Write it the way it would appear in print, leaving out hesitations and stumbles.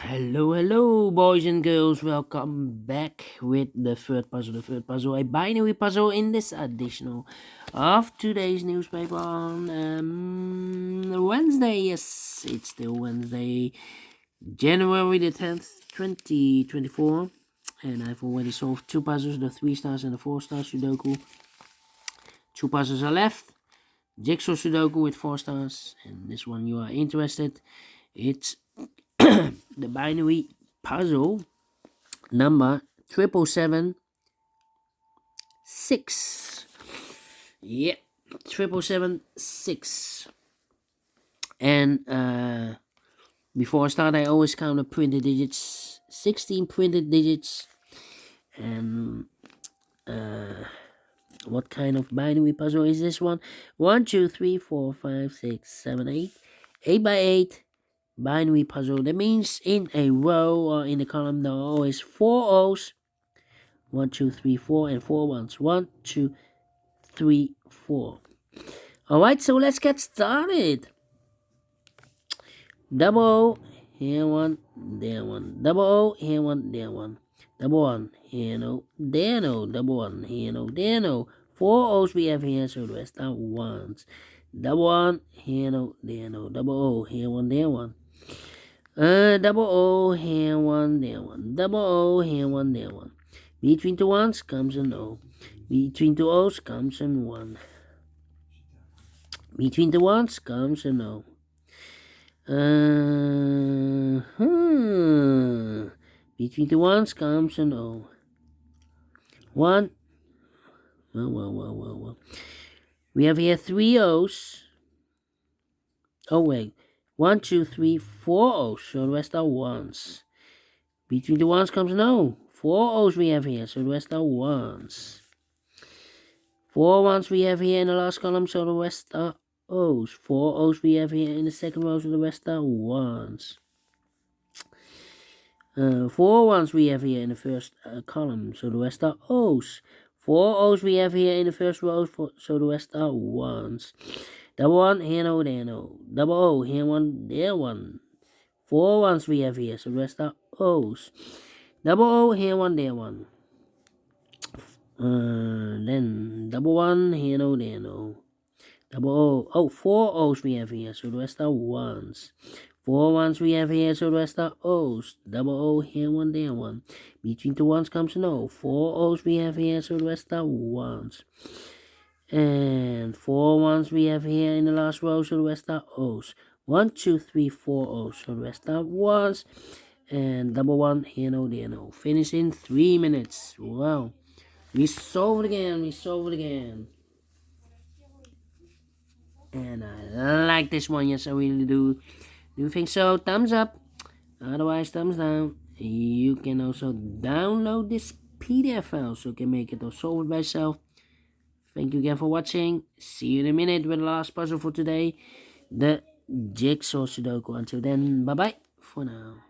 Hello, boys and girls. Welcome back with the third puzzle. The third puzzle, a binary puzzle in this edition of today's newspaper on Wednesday. Yes, it's still Wednesday, January the 10th, 2024. And I've already solved two puzzles, the 3 stars and the 4 star Sudoku. Two puzzles are left. Jigsaw Sudoku with 4 stars. And this one you are interested. It's the binary puzzle number 7776. Yeah, 7776. And before I start, I always count the printed digits. 16 printed digits. And what kind of binary puzzle is this one? 1, 2, 3, 4, 5, 6, 7, 8. 8 by 8. Binary puzzle. That means in a row or in a column there are always 4 O's. 1, 2, 3, 4 and 4 ones. 1, 2, 3, 4. Alright, so let's get started. Double O, here one, there one. Double O, here one, there one. Double 1, here no, there no. Double 1, here no, there no. 4 O's we have here, so the rest are ones. Double 1, here no, there no. Double O, here one, there one. Double O, here one, there one. Double O, here one, there one. Between two ones comes an O. Between two O's comes an 1. Between the ones comes an O. Between the ones comes an O. 1. Well. We have here 3 O's. Oh, wait. 1, 2, 3, 4 O's, so the rest are ones. Between the ones comes an O. 4 O's we have here, so the rest are ones. 4 ones we have here in the last column, so the rest are O's. 4 O's we have here in the second row, so the rest are ones. 4 ones we have here in the first column, so the rest are O's. 4 O's we have here in the first row, so the rest are ones. Double 1, here no, there no. Double O, here 1, there 1. 4 ones we have here, so the rest are O's. Double O, here 1, there 1. Then double 1, here no, there no. Double O, 4 O's we have here, so the rest are ones. 4 ones we have here, so the rest are O's. Double O, here 1, there 1. Between two ones comes an O. 4 O's we have here, so the rest are ones. And 4 ones we have here in the last row, so the rest are O's. 1, 2, 3, 4 O's, so the rest are ones. And double 1, here no, there no. Finish in 3 minutes. Wow. We solve it again. And I like this one, yes I really do. Do you think so? Thumbs up. Otherwise, thumbs down. You can also download this PDF file so you can make it or solve it by yourself. Thank you again for watching. See you in a minute with the last puzzle for today, the Jigsaw Sudoku. Until then, bye-bye for now.